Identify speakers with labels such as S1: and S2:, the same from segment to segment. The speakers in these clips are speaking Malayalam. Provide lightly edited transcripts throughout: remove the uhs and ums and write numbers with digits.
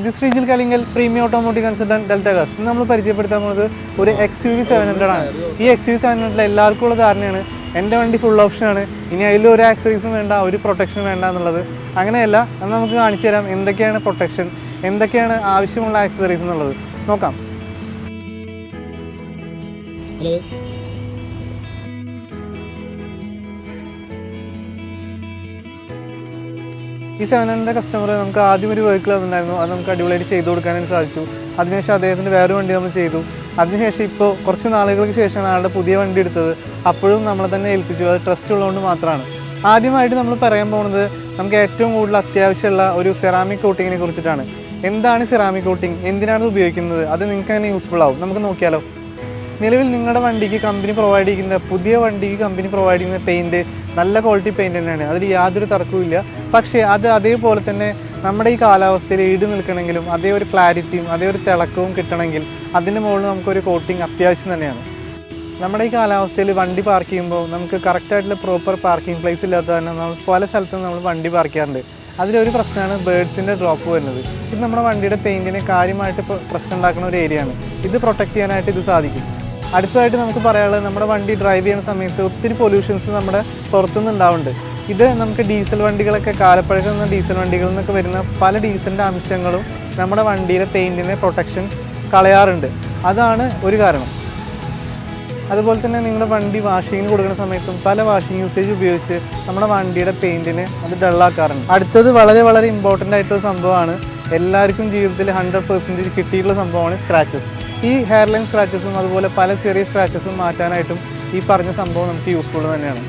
S1: This Sreejil Kallingal premium automotive consultant delta cars. ഇന്ന് നമ്മൾ പരിചയപ്പെടുത്താൻ പോകുന്നത് ഒരു XUV 700 ആണ്. ഈ XUV 700 എല്ലാവർക്കും ഉള്ള ധാരണയാണ് എൻ്റെ വണ്ടി ഫുൾ ഓപ്ഷനാണ്, ഇനി അതിൽ ഒരു ആക്സറീസും വേണ്ട, ഒരു പ്രൊട്ടക്ഷൻ വേണ്ട എന്നുള്ളത്. അങ്ങനെയല്ല, അത് നമുക്ക് കാണിച്ചു തരാം എന്തൊക്കെയാണ് പ്രൊട്ടക്ഷൻ, എന്തൊക്കെയാണ് ആവശ്യമുള്ള ആക്സസറീസ് എന്നുള്ളത് നോക്കാം.
S2: ഹലോ,
S1: ഈ 700 കസ്റ്റമർ നമുക്ക് ആദ്യം ഒരു വെഹിക്കിൾ തന്നിട്ടുണ്ടായിരുന്നു, അത് നമുക്ക് അടിപൊളിയായിട്ട് ചെയ്തു കൊടുക്കാനായിട്ട് സാധിച്ചു. അതിനുശേഷം അദ്ദേഹത്തിൻ്റെ വേറെ വണ്ടി നമ്മൾ ചെയ്തു. അതിനുശേഷം ഇപ്പോൾ കുറച്ച് നാളുകൾക്ക് ശേഷമാണ് ആളുടെ പുതിയ വണ്ടി എടുത്തത്. അപ്പോഴും നമ്മളെ തന്നെ ഏൽപ്പിച്ചു, അത് ട്രസ്റ്റ് ഉള്ളതുകൊണ്ട് മാത്രമാണ്. ആദ്യമായിട്ട് നമ്മൾ പറയാൻ പോകുന്നത് നമുക്ക് ഏറ്റവും കൂടുതൽ അത്യാവശ്യമുള്ള ഒരു സെറാമിക് കോട്ടിങ്ങിനെ കുറിച്ചിട്ടാണ്. എന്താണ് സെറാമിക് കോട്ടിങ്, എന്തിനാണ് ഉപയോഗിക്കുന്നത്, അത് നിങ്ങൾക്ക് തന്നെ യൂസ്ഫുൾ ആവും. നമുക്ക് നോക്കിയാലോ. നിലവിൽ നിങ്ങളുടെ വണ്ടിക്ക് കമ്പനി പ്രൊവൈഡ് ചെയ്യുന്ന, പുതിയ വണ്ടിക്ക് കമ്പനി പ്രൊവൈഡ് ചെയ്യുന്ന പെയിൻറ്റ് നല്ല ക്വാളിറ്റി പെയിൻറ്റ് തന്നെയാണ്, അതിൽ യാതൊരു തർക്കവുമില്ല. പക്ഷേ അത് അതേപോലെ തന്നെ നമ്മുടെ ഈ കാലാവസ്ഥയിൽ ഈട് നിൽക്കണമെങ്കിലും അതേ ഒരു ക്ലാരിറ്റിയും അതേ ഒരു തിളക്കവും കിട്ടണമെങ്കിൽ അതിൻ്റെ മുകളിൽ നമുക്കൊരു കോട്ടിങ് അത്യാവശ്യം തന്നെയാണ്. നമ്മുടെ ഈ കാലാവസ്ഥയിൽ വണ്ടി പാർക്ക് ചെയ്യുമ്പോൾ നമുക്ക് കറക്റ്റായിട്ടുള്ള പ്രോപ്പർ പാർക്കിംഗ് പ്ലേസ് ഇല്ലാത്ത തന്നെ നമ്മൾ പല സ്ഥലത്തും നമ്മൾ വണ്ടി പാർക്ക് ചെയ്യാറുണ്ട്. അതിലൊരു പ്രശ്നമാണ് ബേഡ്സിൻ്റെ ഡ്രോപ്പ് വരുന്നത്. ഇത് നമ്മുടെ വണ്ടിയുടെ പെയിൻറ്റിനെ കാര്യമായിട്ട് പ്രശ്നം ഉണ്ടാക്കുന്ന ഒരു ഏരിയയാണ്. ഇത് പ്രൊട്ടക്ട് ചെയ്യാനായിട്ട് ഇത് സാധിക്കും. അടുത്തതായിട്ട് നമുക്ക് പറയാനുള്ളത്, നമ്മുടെ വണ്ടി ഡ്രൈവ് ചെയ്യുന്ന സമയത്ത് ഒത്തിരി പൊല്യൂഷൻസ് നമ്മുടെ പുറത്തുനിന്ന് ഉണ്ടാവുന്നുണ്ട്. ഇത് നമുക്ക് ഡീസൽ വണ്ടികളൊക്കെ, കാലപ്പഴക്കം എന്ന ഡീസൽ വണ്ടികളിൽ നിന്നൊക്കെ വരുന്ന പല ഡീസലിൻ്റെ അംശങ്ങളും നമ്മുടെ വണ്ടിയുടെ പെയിൻറ്റിനെ പ്രൊട്ടക്ഷൻ കളയാറുണ്ട്. അതാണ് ഒരു കാരണം. അതുപോലെ തന്നെ നിങ്ങളുടെ വണ്ടി വാഷിങ്ങിന് കൊടുക്കുന്ന സമയത്തും പല വാഷിംഗ് യൂസേജ് ഉപയോഗിച്ച് നമ്മുടെ വണ്ടിയുടെ പെയിൻറ്റിനെ അത് ഡള്ളാക്കാറുണ്ട്. അടുത്തത് വളരെ വളരെ ഇമ്പോർട്ടൻ്റ് ആയിട്ടുള്ള സംഭവമാണ്, എല്ലാവർക്കും ജീവിതത്തിൽ 100% കിട്ടിയിട്ടുള്ള സംഭവമാണ് സ്ക്രാച്ചസ്. ഈ ഹെയർ ലൈൻ സ്ക്രാച്ചസും അതുപോലെ പല ചെറിയ സ്ക്രാച്ചസും മാറ്റാനായിട്ടും ഈ പറഞ്ഞ സംഭവം നമുക്ക് യൂസ്ഫുൾ തന്നെയാണ്.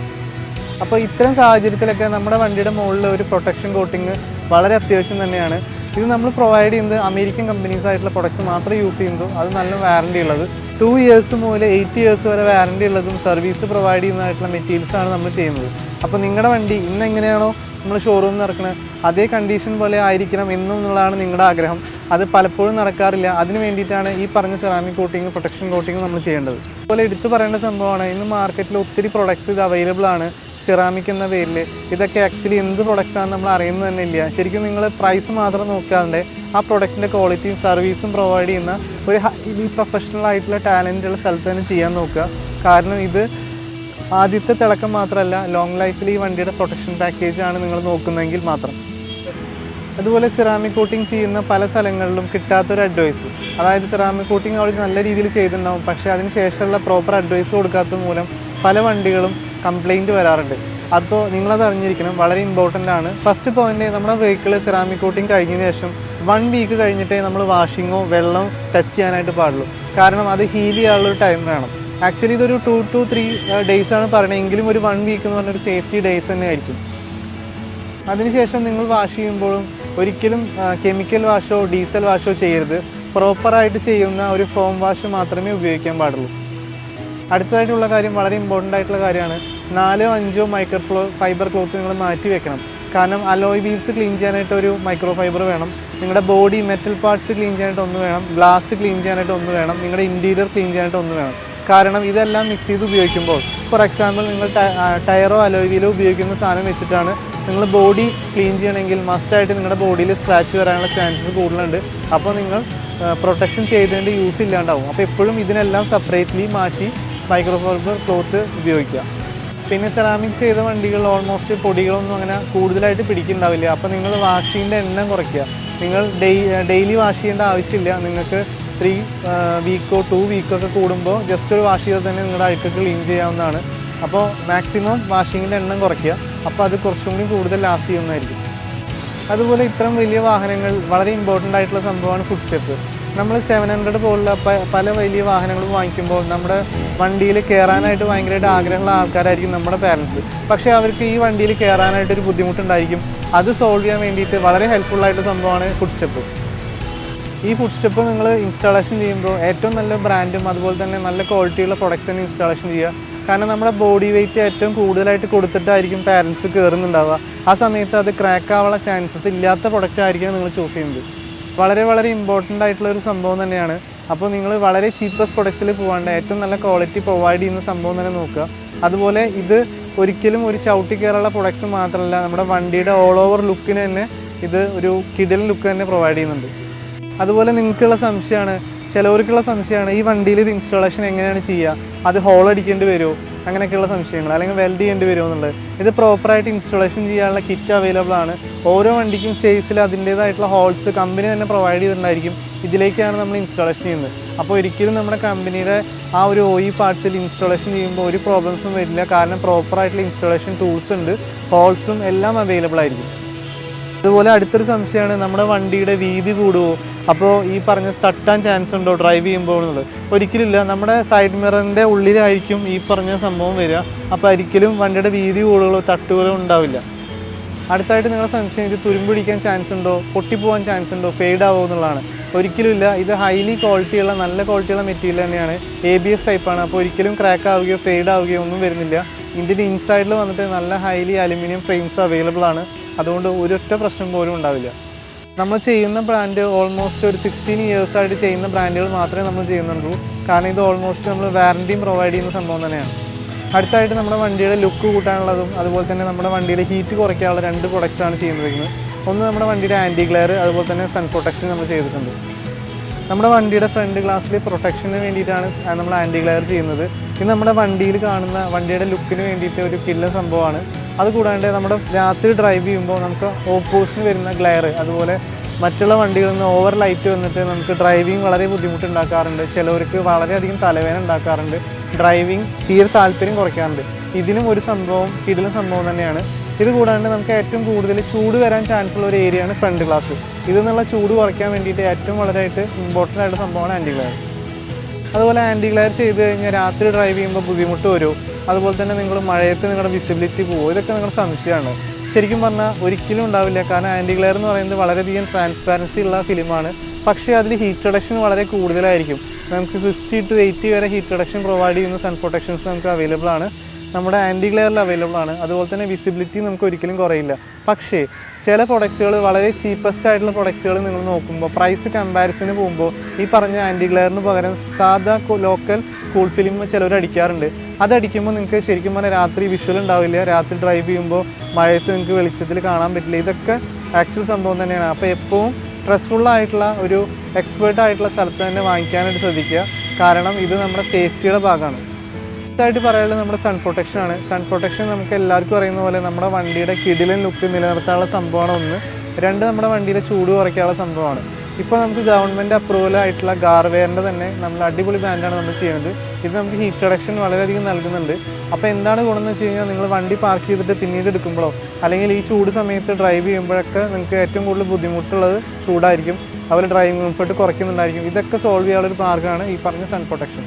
S1: അപ്പോൾ ഇത്തരം സാഹചര്യത്തിലൊക്കെ നമ്മുടെ വണ്ടിയുടെ മുകളിൽ ഒരു പ്രൊട്ടക്ഷൻ കോട്ടിങ് വളരെ അത്യാവശ്യം തന്നെയാണ്. ഇത് നമ്മൾ പ്രൊവൈഡ് ചെയ്യുന്നത് അമേരിക്കൻ കമ്പനീസ് ആയിട്ടുള്ള പ്രൊഡക്ട്സ് മാത്രം യൂസ് ചെയ്യുന്നതും അത് നല്ല വാറണ്ടി ഉള്ളത്, 2 years മുതൽ 8 years വരെ വാറണ്ടി ഉള്ളതും സർവീസ് പ്രൊവൈഡ് ചെയ്യുന്നതായിട്ടുള്ള മെറ്റീരിയൽസാണ് നമ്മൾ ചെയ്യുന്നത്. അപ്പോൾ നിങ്ങളുടെ വണ്ടി ഇന്ന് എങ്ങനെയാണോ നമ്മൾ ഷോറൂമിൽ നിന്ന് ഇറക്കുന്നത് അതേ കണ്ടീഷൻ പോലെ ആയിരിക്കണം എന്നുള്ളതാണ് നിങ്ങളുടെ ആഗ്രഹം. അത് പലപ്പോഴും നടക്കാറില്ല. അതിന് വേണ്ടിയിട്ടാണ് ഈ പറഞ്ഞ സെറാമിക് കോട്ടിങ്, പ്രൊട്ടക്ഷൻ കോട്ടിങ് നമ്മൾ ചെയ്യേണ്ടത്. അതുപോലെ എടുത്തു പറയേണ്ട സംഭവമാണ്, ഇന്ന് മാർക്കറ്റിൽ ഒത്തിരി പ്രൊഡക്ട്സ് ഇത് അവൈലബിൾ ആണ് സെറാമിക് എന്ന പേരിൽ. ഇതൊക്കെ ആക്ച്വലി എന്ത് പ്രൊഡക്ട്സാണെന്ന് നമ്മൾ അറിയുന്നത് തന്നെ ഇല്ല. ശരിക്കും നിങ്ങൾ പ്രൈസ് മാത്രം നോക്കാതെ ആ പ്രൊഡക്റ്റിൻ്റെ ക്വാളിറ്റിയും സർവീസും പ്രൊവൈഡ് ചെയ്യുന്ന ഒരു ഹൈലി പ്രൊഫഷണൽ ആയിട്ടുള്ള ടാലൻറ്റുള്ള സ്ഥലത്ത് തന്നെ ചെയ്യാൻ നോക്കുക. കാരണം ഇത് ആദ്യത്തെ തിളക്കം മാത്രമല്ല, ലോങ് ലൈഫിൽ ഈ വണ്ടിയുടെ പ്രൊട്ടക്ഷൻ പാക്കേജാണ് നിങ്ങൾ നോക്കുന്നതെങ്കിൽ മാത്രം. അതുപോലെ സെറാമിക് കോട്ടിങ് ചെയ്യുന്ന പല സ്ഥലങ്ങളിലും കിട്ടാത്തൊരു അഡ്വൈസ്, അതായത് സെറാമിക് കോട്ടിങ് അവർ നല്ല രീതിയിൽ ചെയ്തിട്ടുണ്ടാവും, പക്ഷേ അതിന് ശേഷമുള്ള പ്രോപ്പർ അഡ്വൈസ് കൊടുക്കാത്തത് മൂലം പല വണ്ടികളും കംപ്ലൈൻറ്റ് വരാറുണ്ട്. അപ്പോൾ നിങ്ങളത് അറിഞ്ഞിരിക്കണം, വളരെ ഇമ്പോർട്ടൻ്റ് ആണ്. ഫസ്റ്റ് പോയിന്റ്, നമ്മുടെ വെഹിക്കിൾ സെറാമിക് കോട്ടിങ് കഴിഞ്ഞതിന് ശേഷം 1 week കഴിഞ്ഞിട്ടേ നമ്മൾ വാഷിങ്ങോ വെള്ളം ടച്ച് ചെയ്യാനായിട്ട് പാടുള്ളൂ. കാരണം അത് ഹീൽ ചെയ്യാനുള്ളൊരു ടൈം വേണം. ആക്ച്വലി ഇതൊരു 2 to 3 days ആണ് പറയുന്നത്, എങ്കിലും ഒരു 1 week എന്ന് പറഞ്ഞൊരു സേഫ്റ്റി ഡേയ്സ് തന്നെ ആയിരിക്കും. അതിനുശേഷം നിങ്ങൾ വാഷ് ചെയ്യുമ്പോഴും ഒരിക്കലും കെമിക്കൽ വാഷോ ഡീസൽ വാഷോ ചെയ്യരുത്. പ്രോപ്പറായിട്ട് ചെയ്യുന്ന ഒരു ഫോം വാഷ് മാത്രമേ ഉപയോഗിക്കാൻ പാടുള്ളൂ. അടുത്തതായിട്ടുള്ള കാര്യം വളരെ ഇമ്പോർട്ടൻ്റ് ആയിട്ടുള്ള കാര്യമാണ്, 4-5 മൈക്രോ ഫൈബർ ക്ലോത്ത് നിങ്ങൾ മാറ്റി വെക്കണം. കാരണം അലോയ് വീൽസ് ക്ലീൻ ചെയ്യാനായിട്ട് ഒരു മൈക്രോ ഫൈബർ വേണം, നിങ്ങളുടെ ബോഡി മെറ്റൽ പാർട്സ് ക്ലീൻ ചെയ്യാനായിട്ട് ഒന്ന് വേണം, ഗ്ലാസ് ക്ലീൻ ചെയ്യാനായിട്ട് ഒന്ന് വേണം, നിങ്ങളുടെ ഇൻറ്റീരിയർ ക്ലീൻ ചെയ്യാനായിട്ട് ഒന്ന് വേണം. കാരണം ഇതെല്ലാം മിക്സ് ചെയ്ത് ഉപയോഗിക്കുമ്പോൾ, ഫോർ എക്സാമ്പിൾ നിങ്ങൾ ടയറോ അലോയ് വീലോ ഉപയോഗിക്കുന്ന സാധനം വെച്ചിട്ടാണ് നിങ്ങൾ ബോഡി ക്ലീൻ ചെയ്യണമെങ്കിൽ മസ്റ്റായിട്ട് നിങ്ങളുടെ ബോഡിയിൽ സ്ക്രാച്ച് വരാനുള്ള ചാൻസസ് കൂടുതലുണ്ട്. അപ്പോൾ നിങ്ങൾ പ്രൊട്ടക്ഷൻ ചെയ്തതിൻ്റെ യൂസ് ഇല്ലാണ്ടാവും. അപ്പോൾ എപ്പോഴും ഇതിനെല്ലാം സെപ്പറേറ്റ്ലി മാറ്റി മൈക്രോഫൈബർ ക്ലോത്ത് ഉപയോഗിക്കുക. പിന്നെ സെറാമിക് ചെയ്ത വണ്ടികൾ ഓൾമോസ്റ്റ് പൊടികളൊന്നും അങ്ങനെ കൂടുതലായിട്ട് പിടിക്കുന്നുണ്ടാവില്ല. അപ്പോൾ നിങ്ങൾ വാഷിങ്ങിൻ്റെ എണ്ണം കുറയ്ക്കുക. നിങ്ങൾ ഡെയിലി വാഷ് ചെയ്യേണ്ട ആവശ്യമില്ല. നിങ്ങൾക്ക് 3 weekോ 2 weekോ ഒക്കെ കൂടുമ്പോൾ ജസ്റ്റ് ഒരു വാഷ് ചെയ്താൽ തന്നെ നിങ്ങളുടെ അഴുക്കൊക്കെ ക്ലീൻ ചെയ്യാവുന്നതാണ്. അപ്പോൾ മാക്സിമം വാഷിങ്ങിൻ്റെ എണ്ണം കുറയ്ക്കുക. അപ്പോൾ അത് കുറച്ചും കൂടി കൂടുതൽ ലാസ്റ്റ് ചെയ്യുന്നതായിരിക്കും. അതുപോലെ ഇത്തരം വലിയ വാഹനങ്ങൾ വളരെ ഇമ്പോർട്ടൻ്റ് ആയിട്ടുള്ള സംഭവമാണ് ഫുഡ് സ്റ്റെപ്പ്. നമ്മൾ 700 പോലുള്ള പല വലിയ വാഹനങ്ങളും വാങ്ങിക്കുമ്പോൾ നമ്മുടെ വണ്ടിയിൽ കയറാനായിട്ട് ഭയങ്കരമായിട്ട് ആഗ്രഹമുള്ള ആൾക്കാരായിരിക്കും നമ്മുടെ പാരൻസ്. പക്ഷേ അവർക്ക് ഈ വണ്ടിയിൽ കയറാനായിട്ടൊരു ബുദ്ധിമുട്ടുണ്ടായിരിക്കും. അത് സോൾവ് ചെയ്യാൻ വേണ്ടിയിട്ട് വളരെ ഹെൽപ്ഫുള്ളായിട്ടുള്ള സംഭവമാണ് ഫുഡ് സ്റ്റെപ്പ്. ഈ ഫുഡ് സ്റ്റെപ്പ് നിങ്ങൾ ഇൻസ്റ്റാളേഷൻ ചെയ്യുമ്പോൾ ഏറ്റവും നല്ല ബ്രാൻഡും അതുപോലെ തന്നെ നല്ല ക്വാളിറ്റിയുള്ള പ്രൊഡക്ട്സ് തന്നെ ഇൻസ്റ്റാളേഷൻ ചെയ്യുക. കാരണം നമ്മുടെ ബോഡി വെയിറ്റ് ഏറ്റവും കൂടുതലായിട്ട് കൊടുത്തിട്ടായിരിക്കും പാരൻസ് കയറുന്നുണ്ടാവുക. ആ സമയത്ത് അത് ക്രാക്ക് ആവാനുള്ള ചാൻസസ് ഇല്ലാത്ത പ്രൊഡക്റ്റ് ആയിരിക്കും നിങ്ങൾ ചൂസ് ചെയ്യുന്നത്. വളരെ വളരെ ഇമ്പോർട്ടൻ്റ് ആയിട്ടുള്ളൊരു സംഭവം തന്നെയാണ്. അപ്പോൾ നിങ്ങൾ വളരെ ചീപ്പസ്റ്റ് പ്രൊഡക്ട്സിൽ പോകാണ്ട് ഏറ്റവും നല്ല ക്വാളിറ്റി പ്രൊവൈഡ് ചെയ്യുന്ന സംഭവം തന്നെ നോക്കുക. അതുപോലെ ഇത് ഒരിക്കലും ഒരു ചവിട്ടി കയറുള്ള പ്രൊഡക്ട്സ് മാത്രമല്ല, നമ്മുടെ വണ്ടിയുടെ ഓൾ ഓവർ ലുക്കിന് തന്നെ ഇത് ഒരു കിടിലൻ ലുക്ക് തന്നെ പ്രൊവൈഡ് ചെയ്യുന്നുണ്ട്. അതുപോലെ നിങ്ങൾക്കുള്ള സംശയമാണ്, ചിലവർക്കുള്ള സംശയമാണ് ഈ വണ്ടിയിൽ ഇത് ഇൻസ്റ്റാളേഷൻ എങ്ങനെയാണ് ചെയ്യുക, അത് ഹോൾ അടിക്കേണ്ടി വരുമോ, അങ്ങനെയൊക്കെയുള്ള സംശയങ്ങൾ, അല്ലെങ്കിൽ വെൽഡ് ചെയ്യേണ്ടി വരുമോ എന്നുള്ളത്. ഇത് പ്രോപ്പറായിട്ട് ഇൻസ്റ്റാളേഷൻ ചെയ്യാനുള്ള കിറ്റ് അവൈലബിൾ ആണ്. ഓരോ വണ്ടിക്കും ചേസിൽ അതിൻ്റേതായിട്ടുള്ള ഹോൾസ് കമ്പനി തന്നെ പ്രൊവൈഡ് ചെയ്തിട്ടുണ്ടായിരിക്കും. ഇതിലേക്കാണ് നമ്മൾ ഇൻസ്റ്റാളേഷൻ ചെയ്യുന്നത്. അപ്പോൾ ഒരിക്കലും നമ്മുടെ കമ്പനിയുടെ ആ ഒരു OE പാർട്സിൽ ഇൻസ്റ്റാളേഷൻ ചെയ്യുമ്പോൾ ഒരു പ്രോബ്ലംസും വരില്ല. കാരണം പ്രോപ്പറായിട്ടുള്ള ഇൻസ്റ്റാളേഷൻ ടൂൾസ് ഉണ്ട്, ഹോൾസും എല്ലാം അവൈലബിൾ ആയിരിക്കും. അതുപോലെ അടുത്തൊരു സംശയമാണ്, നമ്മുടെ വണ്ടിയുടെ വീതി കൂടുമോ, അപ്പോൾ ഈ പറഞ്ഞ തട്ടാൻ ചാൻസ് ഉണ്ടോ ഡ്രൈവ് ചെയ്യുമ്പോൾ എന്നുള്ളത്. ഒരിക്കലില്ല. നമ്മുടെ സൈഡ് മിററിൻ്റെ ഉള്ളിലായിരിക്കും ഈ പറഞ്ഞ സംഭവം വരിക. അപ്പോൾ ഒരിക്കലും വണ്ടിയുടെ വീതി കൂടുകളോ തട്ടുകളോ ഉണ്ടാവില്ല. അടുത്തായിട്ട് നിങ്ങളുടെ സംശയം, ഇത് തുരുമ്പിടിക്കാൻ ചാൻസ് ഉണ്ടോ, പൊട്ടിപ്പോകാൻ ചാൻസ് ഉണ്ടോ, ഫെയ്ഡ് ആവുമോ എന്നുള്ളതാണ്. ഒരിക്കലും ഇല്ല. ഇത് ഹൈലി ക്വാളിറ്റിയുള്ള നല്ല ക്വാളിറ്റിയുള്ള മെറ്റീരിയൽ തന്നെയാണ്. ABS ടൈപ്പാണ്. അപ്പോൾ ഒരിക്കലും ക്രാക്ക് ആവുകയോ ഫെയ്ഡ് ആവുകയോ ഒന്നും വരുന്നില്ല. ഇതിൻ്റെ ഇൻസൈഡിൽ വന്നിട്ട് നല്ല ഹൈലി അലുമിനിയം ഫ്രെയിംസ് അവൈലബിൾ ആണ്. അതുകൊണ്ട് ഒരൊറ്റ പ്രശ്നം പോലും ഉണ്ടാവില്ല. നമ്മൾ ചെയ്യുന്ന ബ്രാൻഡ് ഓൾമോസ്റ്റ് ഒരു 16 ഇയേഴ്സായിട്ട് ചെയ്യുന്ന ബ്രാൻഡുകൾ മാത്രമേ നമ്മൾ ചെയ്യുന്നുള്ളൂ. കാരണം ഇത് ഓൾമോസ്റ്റ് നമ്മൾ വാറൻറ്റിയും പ്രൊവൈഡ് ചെയ്യുന്ന സംഭവം തന്നെയാണ്. അടുത്തായിട്ട് നമ്മുടെ വണ്ടിയുടെ ലുക്ക് കൂട്ടാനുള്ളതും അതുപോലെ തന്നെ നമ്മുടെ വണ്ടിയുടെ ഹീറ്റ് കുറയ്ക്കാനുള്ള 2 പ്രൊഡക്റ്റാണ് ചെയ്യുന്നത്. ഒന്ന് നമ്മുടെ വണ്ടിയുടെ ആൻറ്റി ഗ്ലെയർ, അതുപോലെ തന്നെ സൺ പ്രൊട്ടക്ഷൻ നമ്മൾ ചെയ്തിട്ടുണ്ട്. നമ്മുടെ വണ്ടിയുടെ ഫ്രണ്ട് ഗ്ലാസ്സിൽ പ്രൊട്ടക്ഷന് വേണ്ടിയിട്ടാണ് നമ്മൾ ആൻറ്റി ഗ്ലെയർ ചെയ്യുന്നത്. ഇത് നമ്മുടെ വണ്ടിയിൽ കാണുന്ന വണ്ടിയുടെ ലുക്കിന് വേണ്ടിയിട്ട് ഒരു കില്ലർ സംഭവമാണ്. അതുകൂടാണ്ട് നമ്മുടെ രാത്രി ഡ്രൈവ് ചെയ്യുമ്പോൾ നമുക്ക് ഓപ്പോസിറ്റ് വരുന്ന ഗ്ലെയർ, അതുപോലെ മറ്റുള്ള വണ്ടികളിൽ നിന്ന് ഓവർ ലൈറ്റ് വന്നിട്ട് നമുക്ക് ഡ്രൈവിംഗ് വളരെ ബുദ്ധിമുട്ടുണ്ടാക്കാറുണ്ട്. ചിലവർക്ക് വളരെയധികം തലവേദന ഉണ്ടാക്കാറുണ്ട്, ഡ്രൈവിംഗ് തീരെ താല്പര്യം കുറയ്ക്കാറുണ്ട്. ഇതിനും ഒരു സംഭവം കിടിലൻ സംഭവം തന്നെയാണ്. ഇത് കൂടാണ്ട് നമുക്ക് ഏറ്റവും കൂടുതൽ ചൂട് വരാൻ ചാൻസ് ഉള്ള ഒരു ഏരിയയാണ് ഫ്രണ്ട് ഗ്ലാസ്. ഇതിൽ ചൂട് കുറയ്ക്കാൻ വേണ്ടിയിട്ട് ഏറ്റവും വളരെയായിട്ട് ഇമ്പോർട്ടൻ്റ് ആയിട്ട് സംഭവമാണ് ആൻറ്റി ഗ്ലെയർ. അതുപോലെ ആൻറ്റി ഗ്ലെയർ ചെയ്ത് കഴിഞ്ഞാൽ രാത്രി ഡ്രൈവ് ചെയ്യുമ്പോൾ ബുദ്ധിമുട്ട് വരുമോ, അതുപോലെ തന്നെ നിങ്ങൾ മഴയത്ത് നിങ്ങളുടെ വിസിബിലിറ്റി പോകുമോ, ഇതൊക്കെ നിങ്ങളുടെ സംശയമാണ്. ശരിക്കും പറഞ്ഞാൽ ഒരിക്കലും ഉണ്ടാവില്ല. കാരണം ആൻറ്റി ഗ്ലെയർ എന്ന് പറയുന്നത് വളരെയധികം ട്രാൻസ്പാരൻസി ഉള്ള ഫിലിമാണ്. പക്ഷേ അതിൽ ഹീറ്റ് റിഡക്ഷൻ വളരെ കൂടുതലായിരിക്കും. നമുക്ക് 60 to 80 വരെ ഹീറ്റ് റിഡക്ഷൻ പ്രൊവൈഡ് ചെയ്യുന്ന സൺ പ്രൊട്ടക്ഷൻസ് നമുക്ക് അവൈലബിൾ ആണ്. നമ്മുടെ ആൻറ്റി ഗ്ലെയറിൽ അവൈലബിൾ ആണ്. അതുപോലെ തന്നെ വിസിബിലിറ്റി നമുക്ക് ഒരിക്കലും കുറയില്ല. പക്ഷേ ചില പ്രൊഡക്റ്റുകൾ വളരെ ചീപ്പസ്റ്റ് ആയിട്ടുള്ള പ്രൊഡക്റ്റുകൾ നിങ്ങൾ നോക്കുമ്പോൾ പ്രൈസ് കമ്പാരിസന് പോകുമ്പോൾ ഈ പറഞ്ഞ ആൻറ്റി ഗ്ലെയറിന് പകരം സാധാ ലോക്കൽ കൂൾ ഫിലിം ചിലവർ അടിക്കാറുണ്ട്. അതടിക്കുമ്പോൾ നിങ്ങൾക്ക് ശരിക്കും പറഞ്ഞാൽ രാത്രി വിഷ്വൽ ഉണ്ടാവില്ല. രാത്രി ഡ്രൈവ് ചെയ്യുമ്പോൾ മഴയത്ത് നിങ്ങൾക്ക് വെളിച്ചത്തിൽ കാണാൻ പറ്റില്ല. ഇതൊക്കെ ആക്ച്വൽ സംഭവം തന്നെയാണ്. അപ്പോൾ എപ്പോഴും സ്ട്രെസ്ഫുള്ളായിട്ടുള്ള ഒരു എക്സ്പേർട്ടായിട്ടുള്ള സ്ഥലത്ത് തന്നെ വാങ്ങിക്കാനായിട്ട് ശ്രദ്ധിക്കുക. കാരണം ഇത് നമ്മുടെ സേഫ്റ്റിയുടെ ഭാഗമാണ്. ായിട്ട് പറയാനുള്ളത് നമ്മുടെ സൺ പ്രൊട്ടക്ഷൻ ആണ്. സൺ പ്രൊട്ടക്ഷൻ നമുക്ക് എല്ലാവർക്കും അറിയുന്ന പോലെ നമ്മുടെ വണ്ടിയുടെ കിടിലൻ ലുക്ക് നിലനിർത്താനുള്ള സംഭവമാണ് ഒന്ന്. 2 നമ്മുടെ വണ്ടിയിലെ ചൂട് കുറയ്ക്കാനുള്ള സംഭവമാണ്. ഇപ്പോൾ നമുക്ക് ഗവൺമെൻറ് അപ്രൂവൽ ആയിട്ടുള്ള ഗാർവെയറിൻ്റെ തന്നെ നമ്മൾ അടിപൊളി ബ്രാൻഡാണ് നമ്മൾ ചെയ്യുന്നത്. ഇത് നമുക്ക് ഹീറ്റ് റിഡക്ഷൻ വളരെയധികം നൽകുന്നുണ്ട്. അപ്പോൾ എന്താണ് ഗുണമെന്ന് വെച്ച് കഴിഞ്ഞാൽ നിങ്ങൾ വണ്ടി പാർക്ക് ചെയ്തിട്ട് പിന്നീട് എടുക്കുമ്പോഴോ അല്ലെങ്കിൽ ഈ ചൂട് സമയത്ത് ഡ്രൈവ് ചെയ്യുമ്പോഴൊക്കെ നിങ്ങൾക്ക് ഏറ്റവും കൂടുതൽ ബുദ്ധിമുട്ടുള്ളത് ചൂടായിരിക്കും. അതുപോലെ ഡ്രൈവിംഗ് കംഫർട്ട് കുറയ്ക്കുന്നുണ്ടായിരിക്കും. ഇതൊക്കെ സോൾവ് ചെയ്യാനുള്ള ഒരു മാർഗ്ഗമാണ് ഈ പറഞ്ഞ സൺ പ്രൊട്ടക്ഷൻ.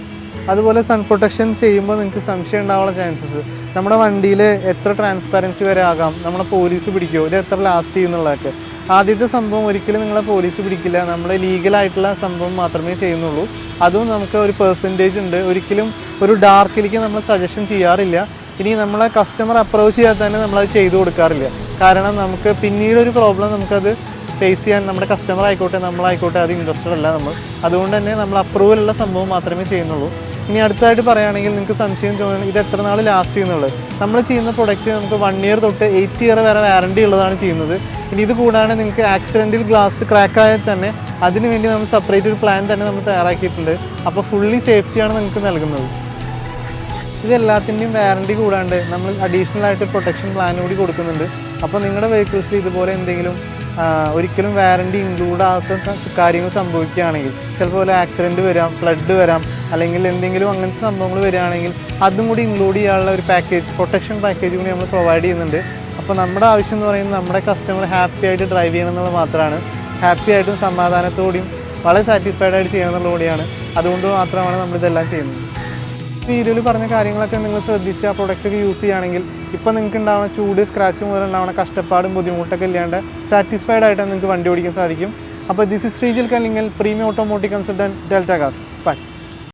S1: അതുപോലെ സൺ പ്രൊട്ടക്ഷൻ ചെയ്യുമ്പോൾ നിങ്ങൾക്ക് സംശയം ഉണ്ടാവാനുള്ള ചാൻസസ്, നമ്മുടെ വണ്ടിയിൽ എത്ര ട്രാൻസ്പാരൻസി വരെ ആകാം, നമ്മളെ പോലീസ് പിടിക്കുമോ, ഇത് എത്ര ലാസ്റ്റ് ചെയ്യുന്നുള്ളതൊക്കെ. ആദ്യത്തെ സംഭവം ഒരിക്കലും നിങ്ങളെ പോലീസ് പിടിക്കില്ല. നമ്മൾ ലീഗലായിട്ടുള്ള സംഭവം മാത്രമേ ചെയ്യുന്നുള്ളൂ. അതും നമുക്ക് ഒരു പെർസെൻറ്റേജ് ഉണ്ട്. ഒരിക്കലും ഒരു ഡാർക്കിലേക്ക് നമ്മൾ സജഷൻ ചെയ്യാറില്ല. ഇനി നമ്മളെ കസ്റ്റമർ അപ്രോച്ച് ചെയ്യാതെ തന്നെ നമ്മളത് ചെയ്തു കൊടുക്കാറില്ല. കാരണം നമുക്ക് പിന്നീടൊരു പ്രോബ്ലം നമുക്കത് ഫേസ് ചെയ്യാൻ നമ്മുടെ കസ്റ്റമർ ആയിക്കോട്ടെ നമ്മളായിക്കോട്ടെ അത് ഇൻട്രസ്റ്റഡ് അല്ല നമ്മൾ. അതുകൊണ്ട് തന്നെ നമ്മൾ അപ്രൂവലുള്ള സംഭവം മാത്രമേ ചെയ്യുന്നുള്ളൂ. ഇനി അടുത്തായിട്ട് പറയുകയാണെങ്കിൽ നിങ്ങൾക്ക് സംശയം തോന്നുന്നത് ഇത് എത്ര നാൾ ലാസ്റ്റ് ചെയ്യുന്നുള്ളത്. നമ്മൾ ചെയ്യുന്ന പ്രൊഡക്റ്റ് നമുക്ക് 1 year തൊട്ട് 8 year വരെ വാറണ്ടി ഉള്ളതാണ് ചെയ്യുന്നത്. ഇനി ഇത് കൂടാതെ നിങ്ങൾക്ക് ആക്സിഡൻറ്റിൽ ഗ്ലാസ് ക്രാക്ക് ആയാൽ തന്നെ അതിന് വേണ്ടി നമ്മൾ സെപ്പറേറ്റ് ഒരു പ്ലാൻ തന്നെ നമ്മൾ തയ്യാറാക്കിയിട്ടുണ്ട്. അപ്പോൾ ഫുള്ളി സേഫ്റ്റിയാണ് നിങ്ങൾക്ക് നൽകുന്നത്. ഇതെല്ലാത്തിൻ്റെയും വാറണ്ടി കൂടാണ്ട് നമ്മൾ അഡീഷണൽ ആയിട്ട് പ്രൊട്ടക്ഷൻ പ്ലാൻ കൂടി കൊടുക്കുന്നുണ്ട്. അപ്പോൾ നിങ്ങളുടെ വെഹിക്കിൾസിൽ ഇതുപോലെ എന്തെങ്കിലും ഒരിക്കലും വാറണ്ടി ഇൻക്ലൂഡ് ആകാത്ത കാര്യങ്ങൾ സംഭവിക്കുകയാണെങ്കിൽ, ചിലപ്പോൾ ആക്സിഡൻറ്റ് വരാം, ഫ്ലഡ് വരാം, അല്ലെങ്കിൽ എന്തെങ്കിലും അങ്ങനത്തെ സംഭവങ്ങൾ വരികയാണെങ്കിൽ അതും കൂടി ഇൻക്ലൂഡ് ചെയ്യാനുള്ള ഒരു പാക്കേജ്, പ്രൊട്ടക്ഷൻ പാക്കേജ് കൂടി നമ്മൾ പ്രൊവൈഡ് ചെയ്യുന്നുണ്ട്. അപ്പോൾ നമ്മുടെ ആവശ്യം എന്ന് പറയുന്നത് നമ്മുടെ കസ്റ്റമർ ഹാപ്പി ആയിട്ട് ഡ്രൈവ് ചെയ്യണം എന്നുള്ളത് മാത്രമാണ്. ഹാപ്പി ആയിട്ടും സമാധാനത്തോടെയും വളരെ സാറ്റിസ്ഫൈഡ് ആയിട്ട് ചെയ്യണം എന്നുള്ളതുകൂടിയാണ്. അതുകൊണ്ട് മാത്രമാണ് നമ്മളിതെല്ലാം ചെയ്യുന്നത്. വീഡിയോയിൽ പറഞ്ഞ കാര്യങ്ങളൊക്കെ നിങ്ങൾ ശ്രദ്ധിച്ച് ആ പ്രൊഡക്റ്റൊക്കെ യൂസ് ചെയ്യുകയാണെങ്കിൽ ഇപ്പോൾ നിങ്ങൾക്ക് ഉണ്ടാവുന്ന ചൂട്, സ്ക്രാച്ച് മുതൽ ഉണ്ടാവുന്ന കഷ്ടപ്പാടും ബുദ്ധിമുട്ടൊക്കെ ഇല്ലാണ്ട് സാറ്റിസ്ഫൈഡ് ആയിട്ട് നിങ്ങൾക്ക് വണ്ടി ഓടിക്കാൻ സാധിക്കും. അപ്പോൾ this is Sreejil Kallingal, premium automotive consultant, delta cars. By.